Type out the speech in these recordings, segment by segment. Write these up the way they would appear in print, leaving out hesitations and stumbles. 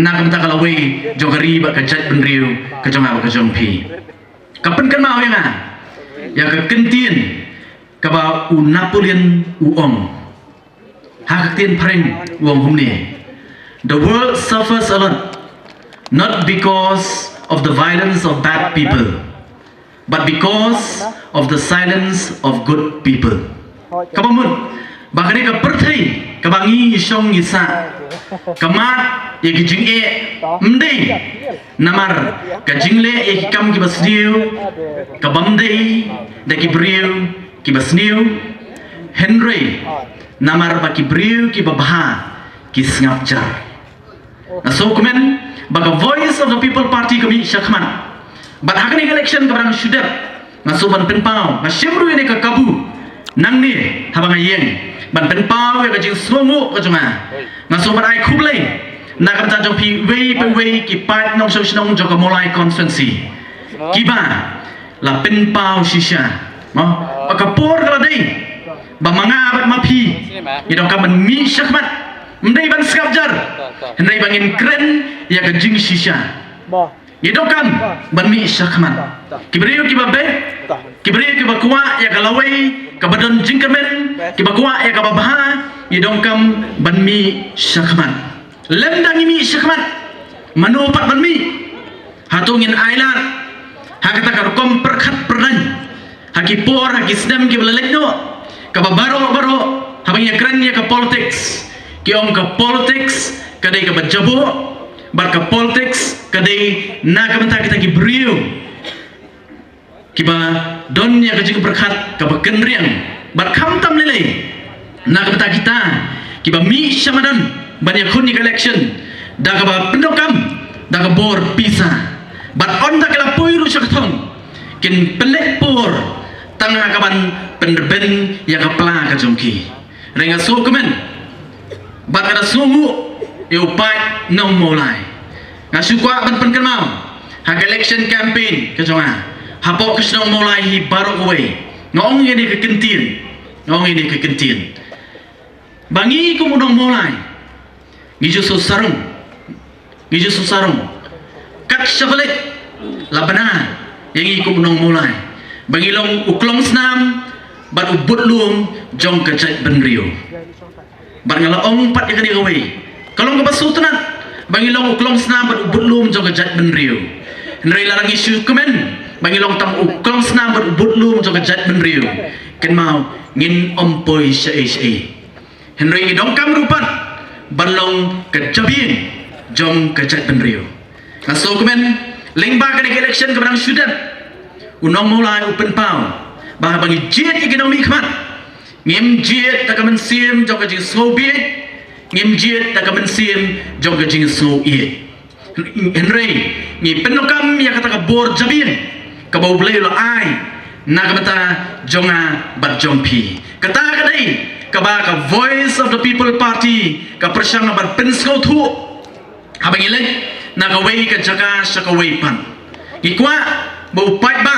nak kata kalau we jogari bak kejat benriu kejong apa kejong pi kapan kan mau yang ya ke kentien kaba u Napoleon uong ha kentien paring uong humni. The world suffers a lot not because of the violence of bad people but because of the silence of good people. Kapamun bakari ka perthai kabangi isong isa kamat ye kijing e mdei namar kajingle ye kam ki basniu kabamdei da ki briu ki basniu Henry namar ba ki briu ki babha ki sngapjar na so komen baga voice of the people party kami syakman but hakani election kabrang syudap na so ban penpau na shimru ini ka kabu nang ni habang yeng ban penpau ya kajing sumu kajunga na so ban ai khublei na kam ta jong pi wei pe wei ki pat nong so shnong jong ka molai constituency ki ba la penpau shisha mo ka por kala dei ba manga bat mapi idong ka ban mi syakmat mdei ban skapjar hendai bangin kren ya kajing shisha idong kan ban mi syakmat kibriu ki babe kibriu ki bakwa ya kalawai kabadon jingkamen ki bakwa ya kababha idong kam ban mi syakmat lemdang mi syakmat manopat ban mi hatungin ailat hakata kar kom perkhat perdan haki por haki sedam ki belalekno kababaro baro habang ya kran ya ka politics ki om ka politics kadai ka bajabo bar ka politics kadai na ka menta kita ki brio kiba don ya ka jing perkhat ka bakenriang bar kham tam lele na ka menta kita kiba mi shamadan ban ya khun ni election da ka ba pendokam da ka bor pisa bar on da kala poiru syakthong kin pelek por tanga ka ban penderben ya ka pla ka jongki renga so kemen bar ka sungu upai nong mulai ngasukwa ban pen kenal hak election campaign kejonga hapo kesnong mulai hi baru kowe ngong ini ke kentien bangi ko munong mulai ngiju susarung kat syabalik labana yang ko munong mulai bangi long uklong snam bat ubut luom jong kejat benrio bar ngala ong pat ikani kowe kalau ke basutanat bangilong uklong snam bat ubut lum jong kejat benriu henry larang isu kemen bangilong tam uklong snam bat ubut lum jong kejat benriu ken mau ngin ompoi syai henry idong kam rupat balong kejabin jong kejat benriu ngaso kemen lengba ke election kebrang syudat unong mulai open pau bah bangi jet ekonomi khmat ngem jet ta kamen sim jong kejing soviet ngim jiet tak kamen sim jong kejing so ie henry ngi penokam ya kata ka bor jabin ka bau blei lo ai na ka mata jonga bat jompi kata ka dei ka ba ka voice of the people party ka persang bat pensko thu habang ile na ka wei ka jaka saka wei pan ikwa bau pai ba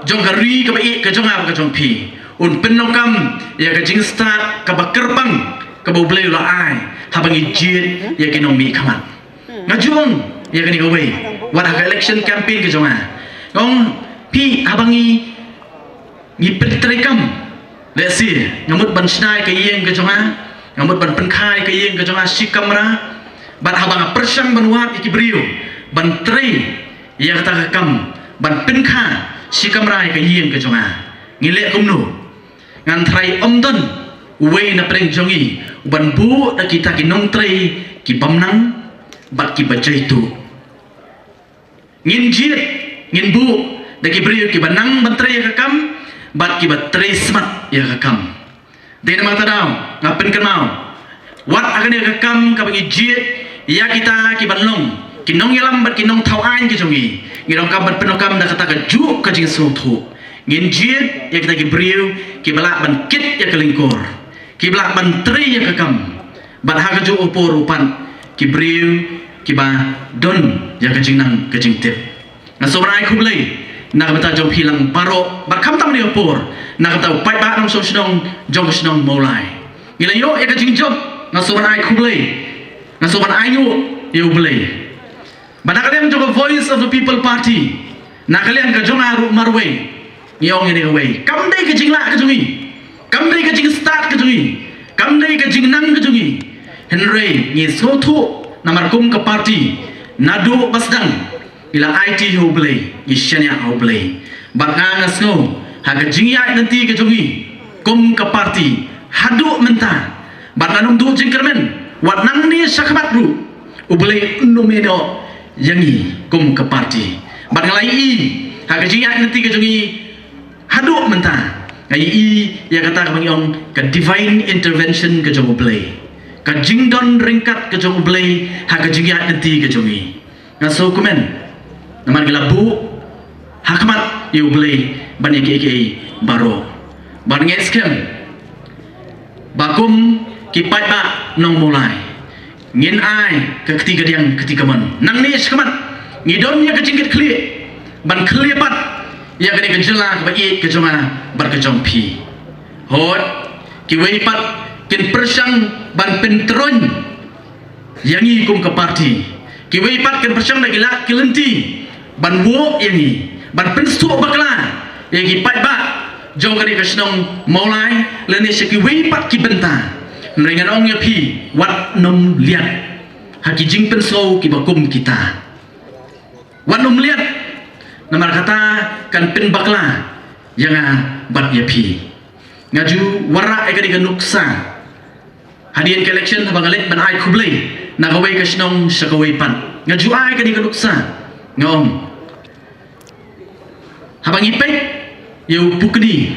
jong ka ri ka ba i ka jonga ka jompi un penokam ya kejing start ka ba kerbang kabau beli lah ai habangi jit ya kini mi kaman ngajung ya kini kowe wadah election campaign ke jonga ngong pi habangi ngi petrekam let's see ngamut ban snai ke yeng ke jonga ngamut ban penkai ke yeng ke jonga sikamra ban habang persang ban wat iki brio ban tre ya kata kam ban penka sikamra ke yeng ke jonga ngilek kumnu ngan trai omdon wei na preng jongi ban bu da kita ki nong trei ki bamnang bat ki bajai tu ngin jit ngin bu da ki brio ki banang ban trei ka kam bat ki bat trei smat ya ka kam de na mata daw ngapen kan mau wat akan ya ka kam ka bangi jit ya kita ki banlong ki nong yalam bat ki nong thau ain ki jongi ngirong kam bat penokam da kata ka ju ka jing so thu ngin jit ya kita ki brio ki balak ban kit ya ka lingkor kiblak menteri ya kekam ban hagaju upor upan kibriu kiba don ya kejing nang kejing tip na sobrai kublai na bata jom hilang baro bakam tam ni upor na kata pai ba nong so shnong jong shnong molai ngila yo ya kejing job na sobrai kublai na soban ayu you boleh. Bana kalian juga voice of the people party. Na kalian ka jong aru marwe. Ngiyong ini kawai. Kam dai ka jingla ka jungi. Kam dai ka jing start ka jungi. Kam dai ka jing nang ka jungi. Henry ngi sotu namar kum ka party. Nadu basdang. Ila IT ho boleh. Ngi shanya ho boleh. Baka ngasno haga jingya nanti ka jungi. Kum ka party. Hadu mentah. Baka nung du jingkermen. Wat nang ni syakabat ru. Uboleh numeno yangi kum ka party. Baka lai i haga jingya nanti ka jungi. Hadu mentah. Ngai i ya kata ka bangyong ka divine intervention ka jong uboleh. Ka jingdon ringkat ka jong uboleh haga jingya nanti ka jungi. Ngaso kumen. Naman gilabu hakmat yu uboleh bani ke baro. Ban ngeskem. Bakum kipat ba nong mulai ngin ai ke ketiga yang ketika man nang ni sekamat ngidon nya kecingkit kli ban kli pat ya kene kejela ba i kejonga bar kejong pi hot ki wei pat kin persang ban pentron yangi kum ke parti ki wei pat kin persang lagi la kilenti ban wo yangi ban penstu bakla yang ki pat ba jong kene kesnong mulai leni seki wei pat ki benta Neringan ong ya pi wat nom liat haki jing pensau ki bakum kita wat nom liat namar kata kan pen bakla yang bat ya pi ngaju wara eka diga nuksa hadian ke election bangalit ban ai kublai nagawai kasnong sakawai pan ngaju ai eka diga nuksa ngom habang ipek yu pukni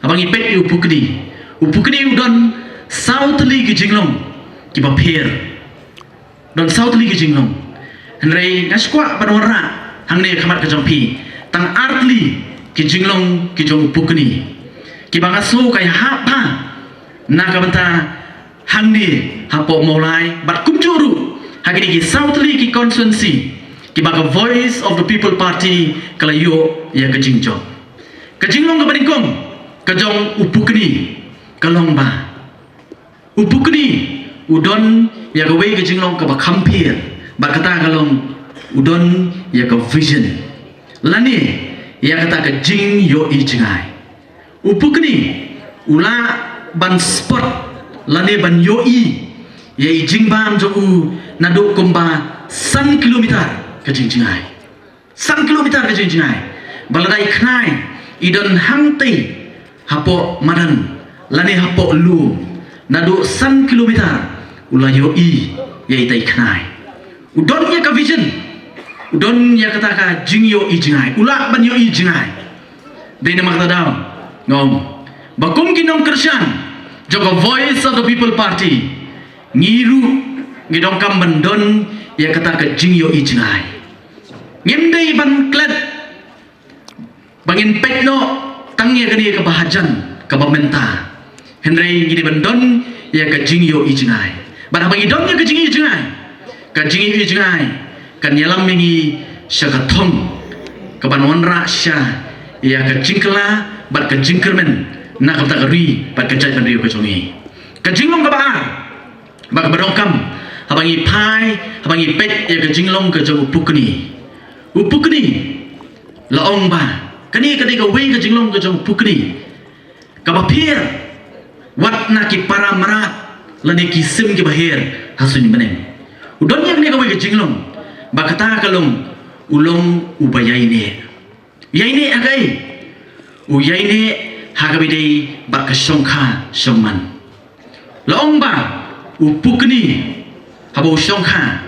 habang ipek yu pukni udon Southly ki jinglong ki bapir don Southly ki jinglong henrei ngaskwa panwara hangne khamat ka jampi tang artli ki jinglong ki jong pukni ki bangaso kai hapa na ka banta hangne hapo molai bat kumjuru hagini ki Southly ki constituency ki baga voice of the people party kala yo ya ka jingjong ka jinglong ka baringkong ka jong upukni kalong ba Upukni udon ya gawe ke jinglong ka bakampir bakata kalong udon ya ka vision lani ya kata ka jing yo i jingai upukni ula ban spot lani ban yo i ya i jing bam jo u nado kumba 100 kilometer ka jing jingai 100 kilometer ka jing jingai baladai knai idon hangte hapo madan lani hapo lu nado 100 kilometer ulayo i yai tai khnai udon ya ka vision udon ya kata ka jingyo i jingai ula ban yo i jingai dei na makta daw ngom bakum kinong krisyan jogo voice of the people party ngiru ngidong kam bandon ya kata ka jingyo i jingai ngimdei ban klat bangin pekno tangye kani ka bahajan ka bamenta Henry gini bandon ya ka jingyo i jingai ban abang idon ya ka jingyo i jingai ka jingyo i jingai kan yalam mingi syakathong ka ban wanra sya ya ka jingkla bat ka jingkermen na ka takari bat ka jai bandrio ka jongi ka jinglong ka ba ba ka barongkam abang i pai abang i pet ya ka jinglong ka jong upukni laong ba kani ka ka wei ka jinglong ka jong upukni ka bapir wat na ki para marat lani ki sim ki bahir hasun beneng udon yang ni ka wei jinglong bakata kalong ulong ubayaine yaine agai uyaine hagabidei bak songkha songman long ba upukni habo songkha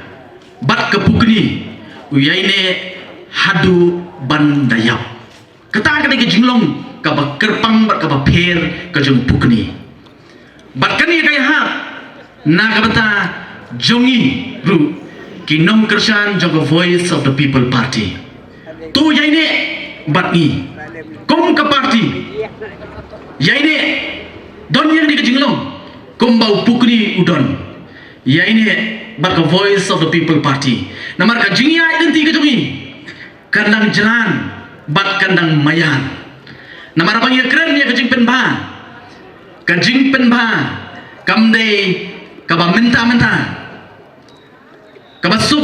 bat ka pukni uyaine hadu bandayap kata ka jinglong ka bakerpang bat ka bapher ka jong pukni Bakani kaya ha na kabata jongi ru kinom kersan jogo voice of the people party tu yaine batni kom ka party yaine don yang di jinglong kom bau pukni udon yaine bat ka voice of the people party namar ka jingya identi ka jongi kandang jalan bat kandang mayan namar bang ya keren ya ka jingpen ba Kajing penba kamde kaba menta kabasuk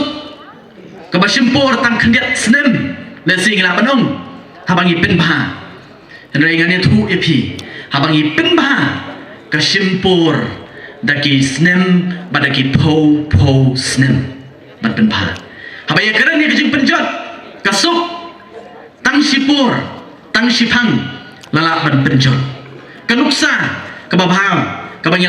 kabasimpor tang kendiat senem le singla banong habangi penbah rengannya tu epi habangi penbah kasimpor daki senem badaki po senem ban penbah habaya kerana kejing penjot kasuk tang sipur tang sipang lalak ban penjot kanuksa kababham kabangi